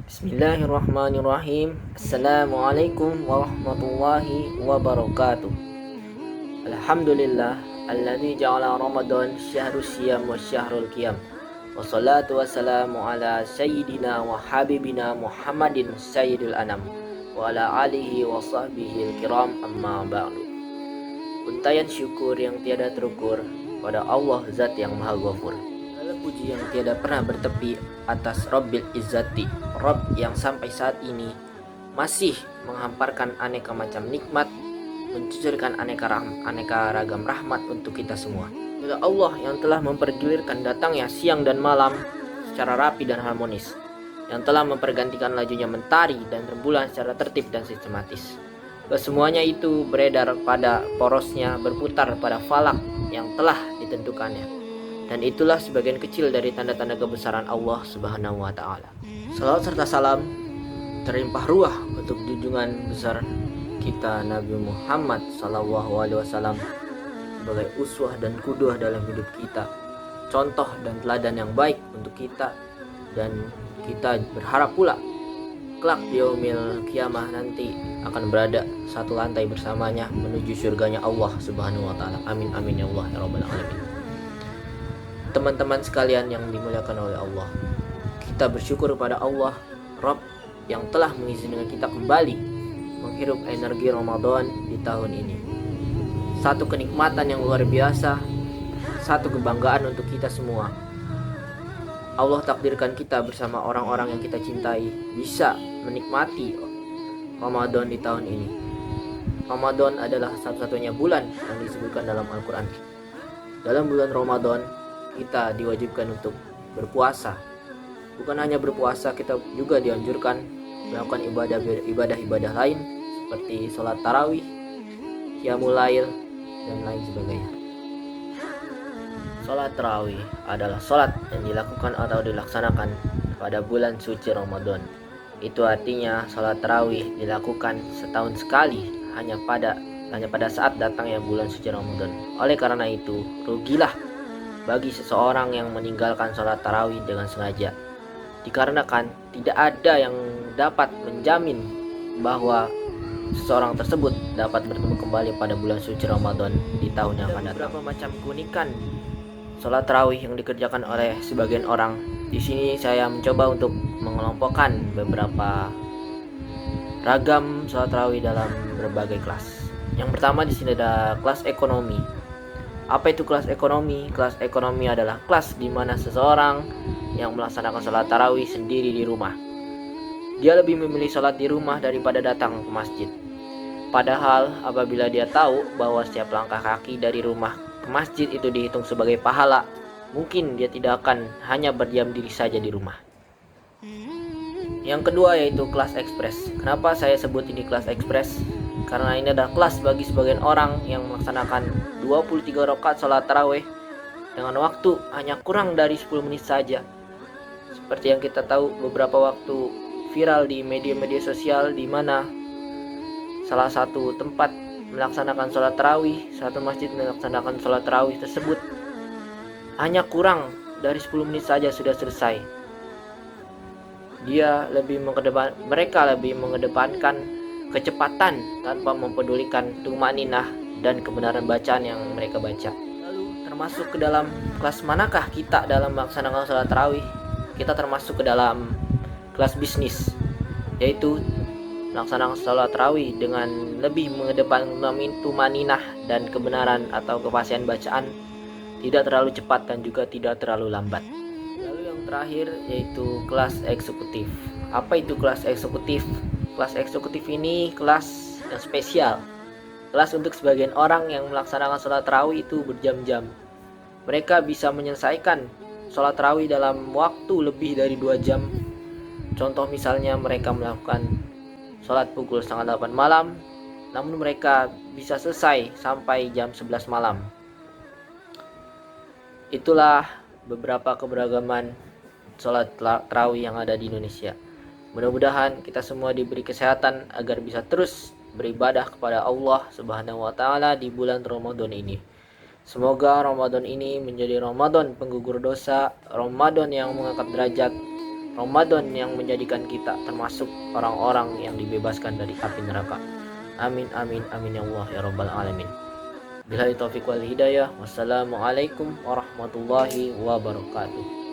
Bismillahirrahmanirrahim. Assalamualaikum warahmatullahi wabarakatuh. Alhamdulillah alladzi ja'ala Ramadan syahrus siyam wa syahrul qiyam. Wassalatu wassalamu ala sayyidina wa habibina Muhammadin sayyidil anam wa ala alihi wa sahbihi kiram, amma ba'du. Untayan syukur yang tiada terukur pada Allah Zat yang Maha Ghafur. Segala puji yang tiada pernah bertepi atas Rabbil Izzati, Rabb yang sampai saat ini masih menghamparkan aneka macam nikmat, mencucurkan aneka ragam rahmat untuk kita semua. Juga Allah yang telah mempergilirkan datangnya siang dan malam secara rapi dan harmonis, yang telah mempergantikan lajunya mentari dan rembulan secara tertib dan sistematis. Kesemuanya itu beredar pada porosnya, berputar pada falak yang telah ditentukannya. Dan itulah sebagian kecil dari tanda-tanda kebesaran Allah Subhanahu wa Ta'ala. Salawat serta salam terlimpah ruah untuk junjungan besar kita Nabi Muhammad SAW sebagai uswah dan kuduah dalam hidup kita, contoh dan teladan yang baik untuk kita, dan kita berharap pula kelak di yaumil kiamah nanti akan berada satu lantai bersamanya menuju surganya Allah Subhanahu wa Ta'ala. Amin amin ya Allah ya rabbal alamin. Teman-teman sekalian yang dimuliakan oleh Allah, kita bersyukur kepada Allah Rabb yang telah mengizinkan kita kembali menghirup energi Ramadan di tahun ini. Satu kenikmatan yang luar biasa, satu kebanggaan untuk kita semua. Allah takdirkan kita bersama orang-orang yang kita cintai bisa menikmati Ramadan di tahun ini. Ramadan adalah satu-satunya bulan yang disebutkan dalam Al-Quran. Dalam bulan Ramadan kita diwajibkan untuk berpuasa. Bukan hanya berpuasa, kita juga dianjurkan melakukan ibadah-ibadah lain seperti sholat tarawih, qiyamul lail, dan lain sebagainya. Sholat tarawih adalah sholat yang dilakukan atau dilaksanakan pada bulan suci Ramadan. Itu artinya sholat tarawih dilakukan setahun sekali hanya pada saat datangnya bulan suci Ramadan. Oleh karena itu, rugilah bagi seseorang yang meninggalkan sholat tarawih dengan sengaja, dikarenakan tidak ada yang dapat menjamin bahwa seseorang tersebut dapat bertemu kembali pada bulan suci Ramadan di tahun yang akan datang. Beberapa macam keunikan sholat tarawih yang dikerjakan oleh sebagian orang. Di sini saya mencoba untuk mengelompokkan beberapa ragam sholat tarawih dalam berbagai kelas. Yang pertama di sini ada kelas ekonomi. Apa itu kelas ekonomi? Kelas ekonomi adalah kelas di mana seseorang yang melaksanakan sholat tarawih sendiri di rumah. Dia lebih memilih sholat di rumah daripada datang ke masjid. Padahal apabila dia tahu bahwa setiap langkah kaki dari rumah ke masjid itu dihitung sebagai pahala, mungkin dia tidak akan hanya berdiam diri saja di rumah. Yang kedua yaitu kelas ekspres. Kenapa saya sebut ini kelas ekspres? Karena ini adalah kelas bagi sebagian orang yang melaksanakan 23 rakaat sholat tarawih dengan waktu hanya kurang dari 10 menit saja. Seperti yang kita tahu, beberapa waktu viral di media-media sosial di mana salah satu tempat melaksanakan sholat tarawih, satu masjid melaksanakan sholat tarawih tersebut hanya kurang dari 10 menit saja sudah selesai. Mereka lebih mengedepankan kecepatan tanpa mempedulikan tumaninah dan kebenaran bacaan yang mereka baca. Lalu termasuk ke dalam kelas manakah kita dalam melaksanakan sholat tarawih? Kita termasuk ke dalam kelas bisnis, yaitu melaksanakan sholat tarawih dengan lebih mengedepankan tumaninah dan kebenaran atau kepastian bacaan, tidak terlalu cepat dan juga tidak terlalu lambat. Lalu yang terakhir yaitu kelas eksekutif. Apa itu kelas eksekutif? Kelas eksekutif ini kelas yang spesial. Kelas untuk sebagian orang yang melaksanakan sholat tarawih itu berjam-jam. Mereka bisa menyelesaikan sholat tarawih dalam waktu lebih dari 2 jam. Contoh misalnya mereka melakukan sholat pukul 7:30 malam, namun mereka bisa selesai sampai jam 11 malam. Itulah beberapa keberagaman sholat tarawih yang ada di Indonesia. Mudah-mudahan kita semua diberi kesehatan agar bisa terus beribadah kepada Allah Subhanahu wa Ta'ala di bulan Ramadan ini. Semoga Ramadan ini menjadi Ramadan penggugur dosa, Ramadan yang mengangkat derajat, Ramadan yang menjadikan kita termasuk orang-orang yang dibebaskan dari api neraka. Amin amin amin ya Allah ya rabbal alamin. Billahi taufiq wal hidayah. Wassalamualaikum warahmatullahi wabarakatuh.